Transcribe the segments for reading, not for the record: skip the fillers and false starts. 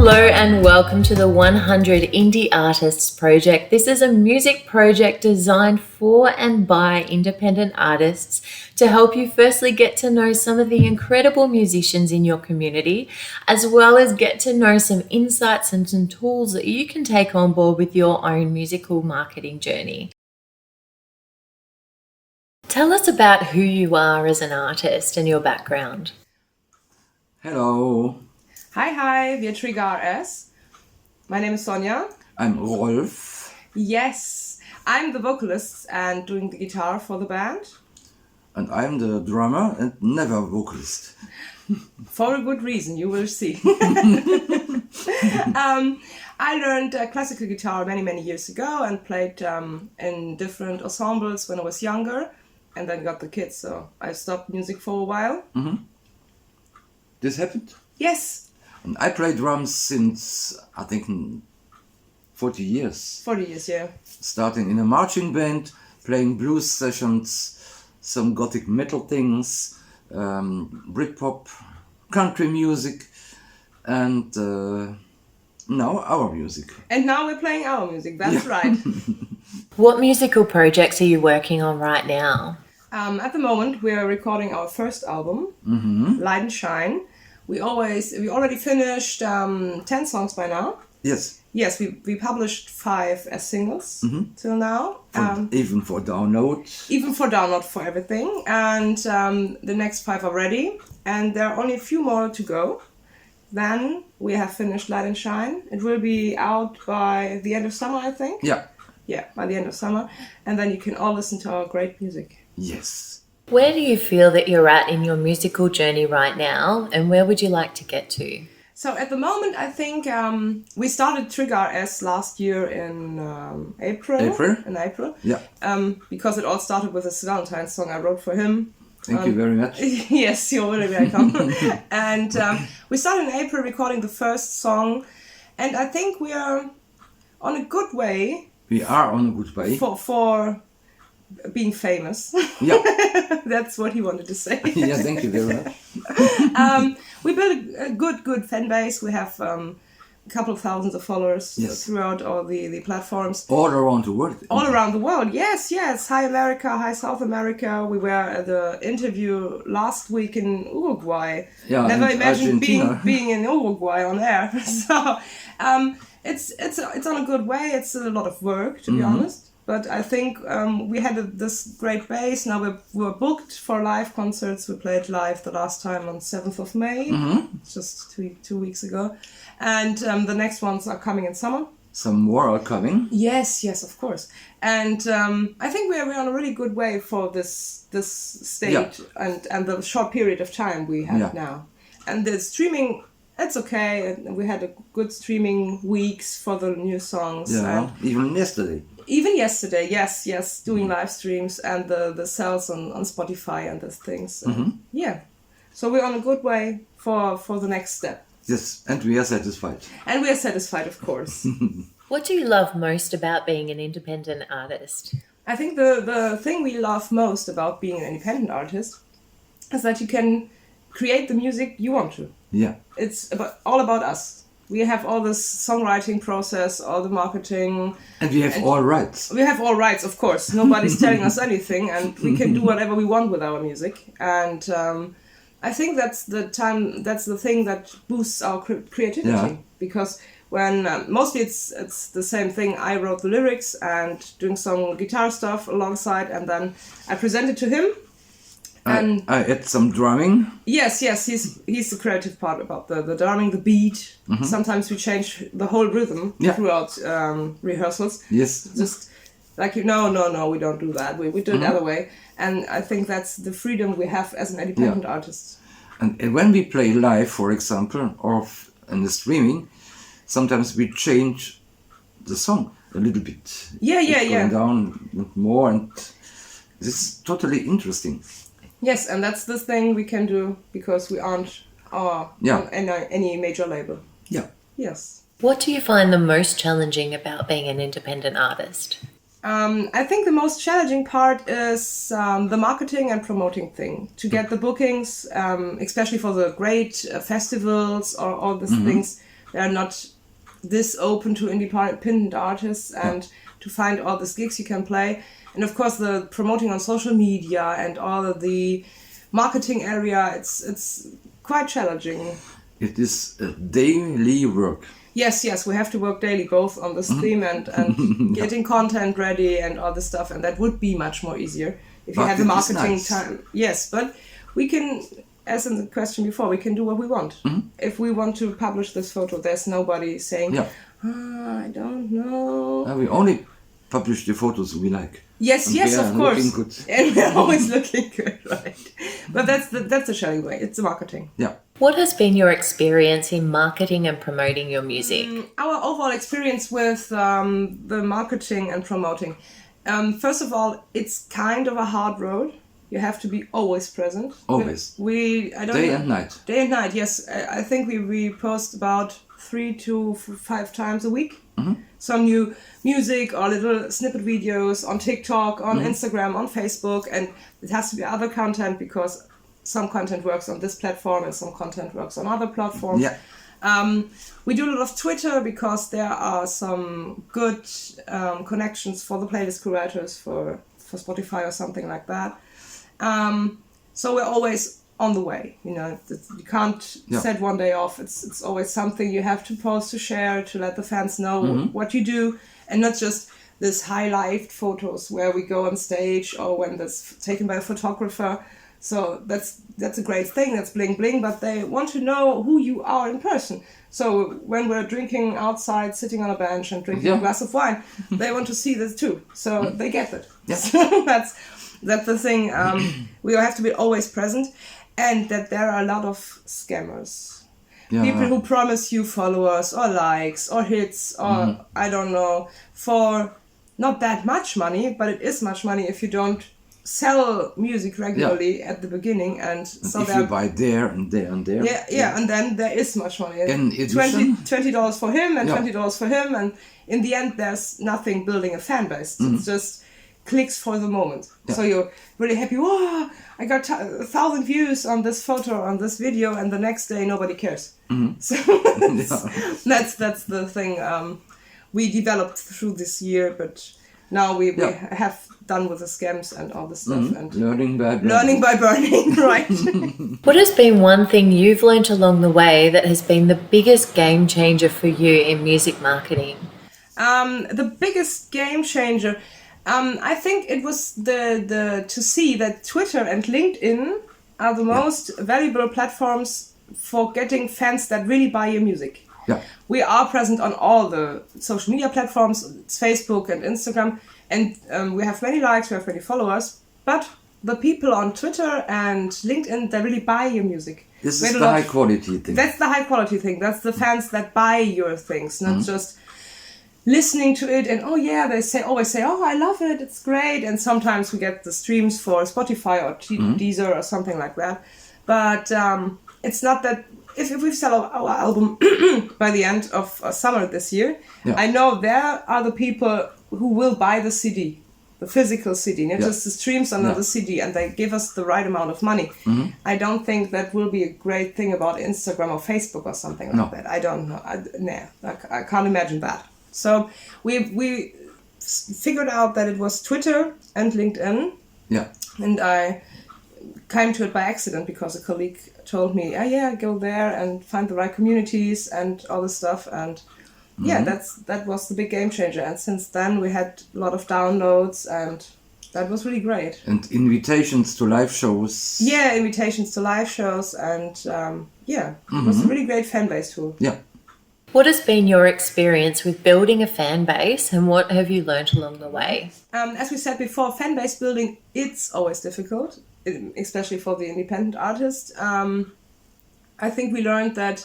Hello and welcome to the 100 Indie Artists Project. This is a music project designed for and by independent artists to help you firstly get to know some of the incredible musicians in your community, as well as get to know some insights and some tools that you can take on board with your own musical marketing journey. Tell us about who you are as an artist and your background. Hello, Hi, we're TriggahRS. My name is Sonja. I'm Rolf. Yes, I'm the vocalist and doing the guitar for the band. And I'm the drummer and never vocalist. For a good reason, you will see. I learned classical guitar many years ago and played in different ensembles when I was younger, and then got the kids, so I stopped music for a while. This happened? Yes, And I play drums since, I think, 40 years. 40 years, yeah. Starting in a marching band, playing blues sessions, some gothic metal things, Britpop, country music, and now our music. And now we're playing our music, that's right. What musical projects are you working on right now? At the moment, we are recording our first album, Light and Shine. We already finished 10 songs by now. Yes. Yes, we published 5 as singles till now. Even for download. Even for download for everything. And the next 5 are ready. And there are only a few more to go. Then we have finished Light and Shine. It will be out by the end of summer, I think. Yeah. Yeah, by the end of summer. And then you can all listen to our great music. Yes. Where do you feel that you're at in your musical journey right now, and where would you like to get to? So at the moment, I think we started TriggahRS last year in April. In April. Yeah. Because it all started with a Valentine's song I wrote for him. Thank you very much. Yes, you're really welcome. And we started in April recording the first song, and I think we are on a good way. We are on a good way. For being famous. Yeah. That's what he wanted to say. Yeah, thank you very much. We built a good fan base. We have a couple of thousands of followers throughout all the platforms. All around the world. All around the world, yes. Hi America, hi South America. We were at the interview last week in Uruguay. Yeah, Never imagined Argentina. being in Uruguay on air. So it's on a good way. It's a lot of work, to be honest. But I think we had this great base. Now we're booked for live concerts. We played live the last time on 7th of May, just 2 weeks ago. And the next ones are coming in summer. Some more are coming. Yes, of course. And I think we're on a really good way for this state and the short period of time we have now. And the streaming, it's okay. We had a good streaming weeks for the new songs. Yeah, even yesterday. Even yesterday, yes, doing live streams and the sales on Spotify and those things. Yeah, so we're on a good way for the next step. Yes, and we are satisfied. And we are satisfied, of course. What do you love most about being an independent artist? I think the thing we love most about being an independent artist is that you can create the music you want to. Yeah. It's all about us. We have all this songwriting process, all the marketing. And we have all rights. We have all rights, of course. Nobody's telling us anything, and we can do whatever we want with our music. And I think that's the thing that boosts our creativity. Yeah. Because when mostly it's the same thing. I wrote the lyrics and doing some guitar stuff alongside, and then I present it to him. And I add some drumming. Yes, he's the creative part about the drumming, the beat. Sometimes we change the whole rhythm throughout rehearsals. Yes. Just like, no, we don't do that. We do it the other way. And I think that's the freedom we have as an independent artist. And when we play live, for example, or in the streaming, sometimes we change the song a little bit. Going down and more, and this is totally interesting. Yes, and that's the thing we can do because we aren't on any major label. Yeah. Yes. What do you find the most challenging about being an independent artist? I think the most challenging part is the marketing and promoting thing. To get the bookings, especially for the great festivals or all these things, they're not this open to independent artists and to find all these gigs you can play. And of course, the promoting on social media and all of the marketing area, it's quite challenging. It is a daily work. Yes, we have to work daily, both on this theme and getting content ready and all this stuff. And that would be much more easier if you have a marketing time. Yes, but we can, as in the question before, we can do what we want. If we want to publish this photo, there's nobody saying, I don't know. We only publish the photos we like. Yes, of course. Good. And we're always looking good, right? But that's the sharing way. It's the marketing. Yeah. What has been your experience in marketing and promoting your music? Our overall experience with the marketing and promoting. First of all, it's kind of a hard road. You have to be always present. Always. Day and night. Day and night, yes. I think we post about 3 to 5 times a week. Some new music or little snippet videos on TikTok, on Instagram, on Facebook, and it has to be other content because some content works on this platform and some content works on other platforms. Yeah. We do a lot of Twitter because there are some good connections for the playlist curators for Spotify or something like that. So we're always on the way, you can't set one day off. It's always something you have to post, to share, to let the fans know what you do, and not just this highlight photos where we go on stage or when that's taken by a photographer. So that's a great thing, that's bling bling, but they want to know who you are in person. So when we're drinking outside, sitting on a bench and drinking a glass of wine, they want to see this too. So they get it. Yeah. So that's the thing. We have to be always present. And that there are a lot of scammers. Yeah. People who promise you followers or likes or hits or I don't know, for not that much money, but it is much money if you don't sell music regularly at the beginning. And so if you buy there and there and there. Yeah, and then there is much money. And $20 for him and $20 for him. And in the end, there's nothing building a fan base. It's just clicks for the moment. So you're really happy. Whoa, I got 1,000 views on this photo, on this video, and the next day nobody cares. So that's the thing we developed through this year, but now we have done with the scams and all the stuff and learning by burning, right? What has been one thing you've learnt along the way that has been the biggest game changer for you in music marketing? The biggest game changer, I think it was the to see that Twitter and LinkedIn are the most valuable platforms for getting fans that really buy your music. Yeah. We are present on all the social media platforms, it's Facebook and Instagram, and we have many likes, we have many followers, but the people on Twitter and LinkedIn, they really buy your music. This is the high quality thing. That's the high quality thing. That's the fans that buy your things, not just listening to it and they always say, oh, I love it, it's great. And sometimes we get the streams for Spotify or Deezer or something like that. But it's not that if we sell our album by the end of summer this year, I know there are the people who will buy the CD, the physical CD, not just the streams under the CD, and they give us the right amount of money. I don't think that will be a great thing about Instagram or Facebook or something like that. I don't know. I can't imagine that. So we figured out that it was Twitter and LinkedIn. Yeah. And I came to it by accident because a colleague told me, go there and find the right communities and all this stuff. And that was the big game changer. And since then we had a lot of downloads and that was really great. And invitations to live shows. Yeah, invitations to live shows and it was a really great fan base too. Yeah. What has been your experience with building a fan base and what have you learnt along the way? As we said before, fan base building, it's always difficult, especially for the independent artist. I think we learned that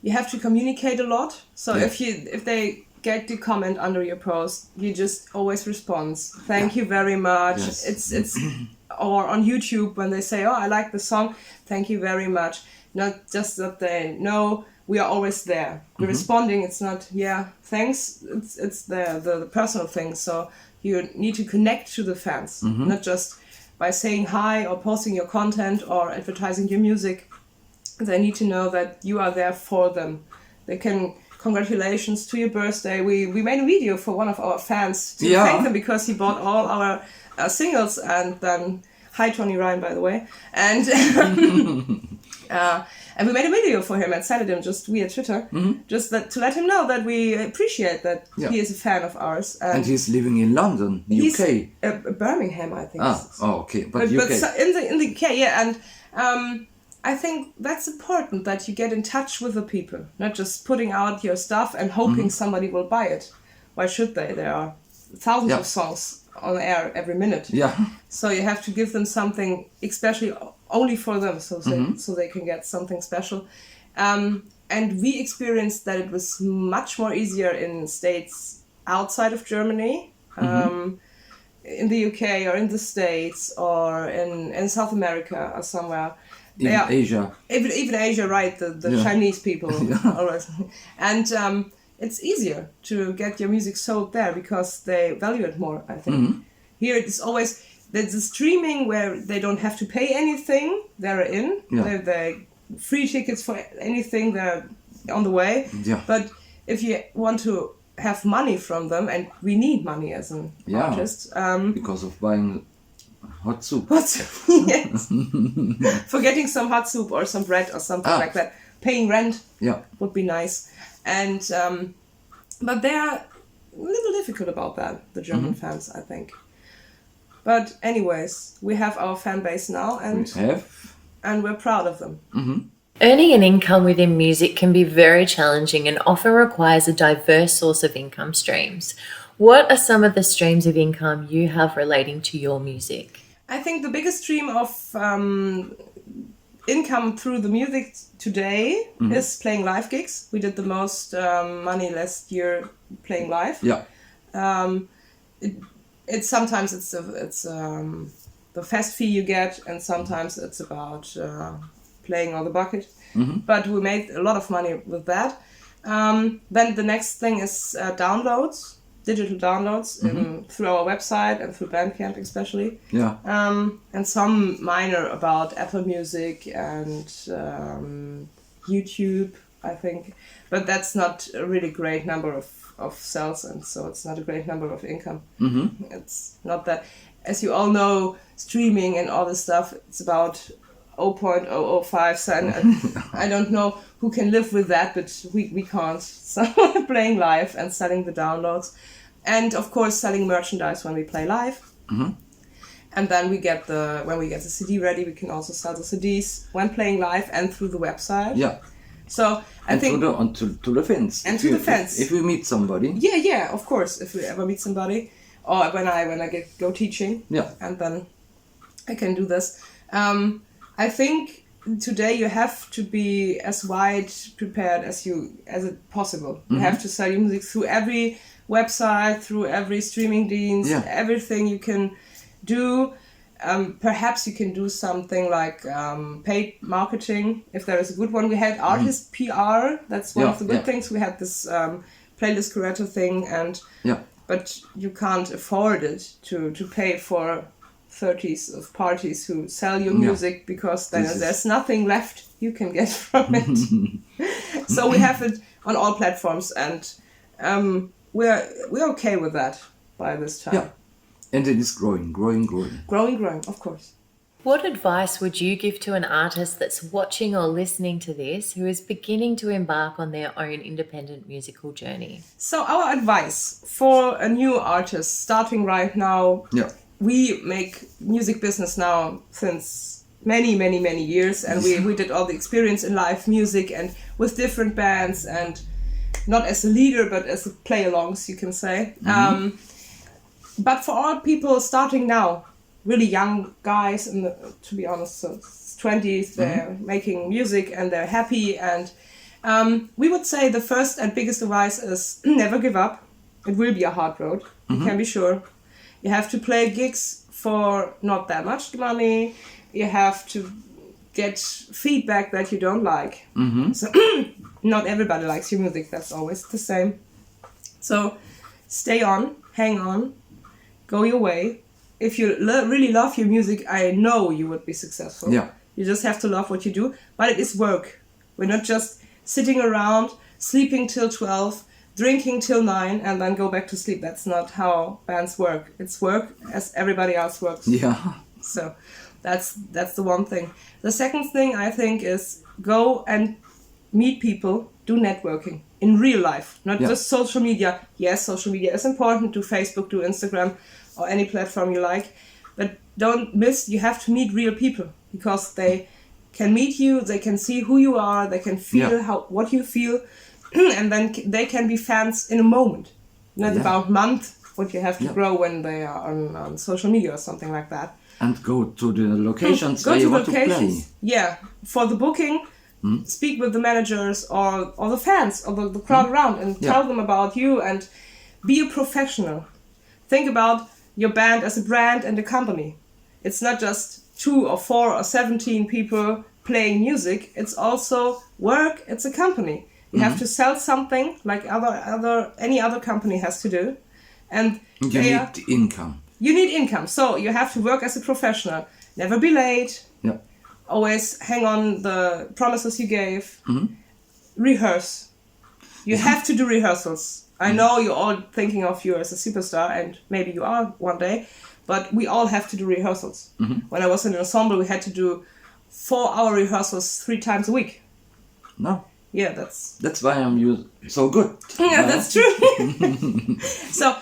you have to communicate a lot. So if they get the comment under your post, you just always respond. Thank you very much. Yes. It's or on YouTube when they say, oh, I like the song, thank you very much. Not just that they know we are always there. We're responding. It's not, thanks. It's the personal thing. So you need to connect to the fans, not just by saying hi or posting your content or advertising your music. They need to know that you are there for them. They can congratulations to your birthday. We made a video for one of our fans to thank him because he bought all our singles, and then hi Tony Ryan, by the way, and and we made a video for him and sent it him just via Twitter, just to let him know that we appreciate that he is a fan of ours. And he's living in London, UK. Birmingham, I think. Okay, but UK. But in the UK, and I think that's important that you get in touch with the people, not just putting out your stuff and hoping somebody will buy it. Why should they? There are thousands of songs on air every minute. Yeah. So you have to give them something, especially only for them, so they can get something special. And we experienced that it was much more easier in states outside of Germany, in the UK or in the States or in South America or somewhere. Even Asia. Even Asia, right, the Chinese people. And it's easier to get your music sold there because they value it more, I think. Here it's always, there's the streaming where they don't have to pay anything, they're in. They're free tickets for anything, they're on the way. But if you want to have money from them, and we need money as an artist. Because of buying hot soup. Yes. For getting some hot soup or some bread or something like that. Paying rent would be nice. And but they're a little difficult about that, the German fans, I think. But anyways, we have our fan base now, and we're proud of them. Earning an income within music can be very challenging and often requires a diverse source of income streams. What are some of the streams of income you have relating to your music? I think the biggest stream of income through the music today is playing live gigs. We did the most money last year playing live. It's sometimes it's the fest fee you get, and sometimes it's about playing on the bucket. But we made a lot of money with that. Then the next thing is downloads. Digital downloads through our website and through Bandcamp especially. And some minor about Apple Music and YouTube, I think. But that's not a really great number of sales, and so it's not a great number of income. It's not that, as you all know, streaming and all this stuff, it's about 0.005 cent. I don't know who can live with that, but we can't. So playing live and selling the downloads. And of course selling merchandise when we play live. And then when we get the CD ready, we can also sell the CDs when playing live and through the website. So I think to the fans. And to the fans. If we meet somebody. Yeah, of course. If we ever meet somebody, or when I go teaching. And then I can do this. I think today you have to be as wide prepared as it possible. You have to sell your music through every website, through every streaming dienst, everything you can do. Perhaps you can do something like paid marketing, if there is a good one. We had artist PR, that's one of the good things. We had this playlist curator thing, but you can't afford it to pay for 30s of parties who sell your music, because then there's nothing left you can get from it. So we have it on all platforms, and we're okay with that by this time. And it is growing, of course. What advice would you give to an artist that's watching or listening to this who is beginning to embark on their own independent musical journey? So our advice for a new artist starting right now, we make music business now since many years, and we did all the experience in live music and with different bands, and not as a leader but as a play-alongs, you can say. But for all people starting now, really young guys, to be honest, so 20s, they're making music and they're happy, and we would say the first and biggest advice is never give up. It will be a hard road, you can be sure. You have to play gigs for not that much money. You have to get feedback that you don't like. So not everybody likes your music, that's always the same. So stay on, hang on, go your way. If you really love your music, I know you would be successful. You just have to love what you do, but it is work. We're not just sitting around sleeping till 12, drinking till 9, and then go back to sleep. That's not how bands work. It's work as everybody else works. Yeah. So that's the one thing. The second thing I think is go and meet people, do networking in real life, not just social media. Yes, social media is important, do Facebook, do Instagram, or any platform you like, but don't miss, you have to meet real people, because they can meet you, they can see who you are, they can feel what you feel, and then they can be fans in a moment, not about month, what you have to grow when they are on social media or something like that. And go to the locations where you want to play. Yeah, for the booking, speak with the managers or the fans or the crowd around and tell them about you, and be a professional. Think about your band as a brand and a company. It's not just 2 or 4 or 17 people playing music. It's also work. It's a company. You have to sell something like any other company has to do, and you need income. You need income, so you have to work as a professional. Never be late. Yeah. Always hang on the promises you gave. Rehearse. You have to do rehearsals. I know you're all thinking of you as a superstar, and maybe you are one day, but we all have to do rehearsals. When I was in an ensemble, we had to do 4-hour rehearsals 3 times a week. No. Yeah, that's why I'm so good. Yeah, that's true. So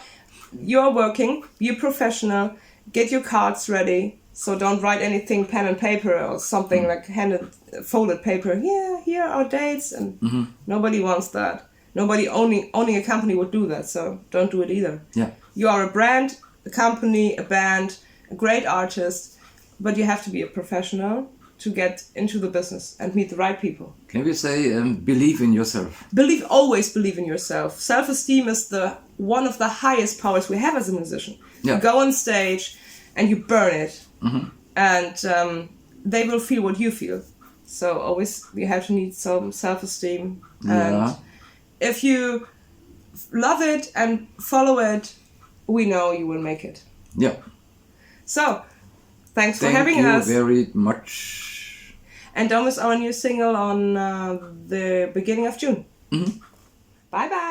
you're working, be a professional, get your cards ready. So don't write anything pen and paper or something like folded paper. Yeah, here are dates, and nobody wants that. Nobody owning a company would do that, so don't do it either. Yeah. You are a brand, a company, a band, a great artist, but you have to be a professional to get into the business and meet the right people. Can we say believe in yourself? Always believe in yourself. Self-esteem is one of the highest powers we have as a musician. Yeah. You go on stage and you burn it, and they will feel what you feel. So always you have to need some self-esteem. And if you love it and follow it, we know you will make it. Yeah. So, thanks for having us. Thank you very much. And don't miss our new single on the beginning of June. Bye bye.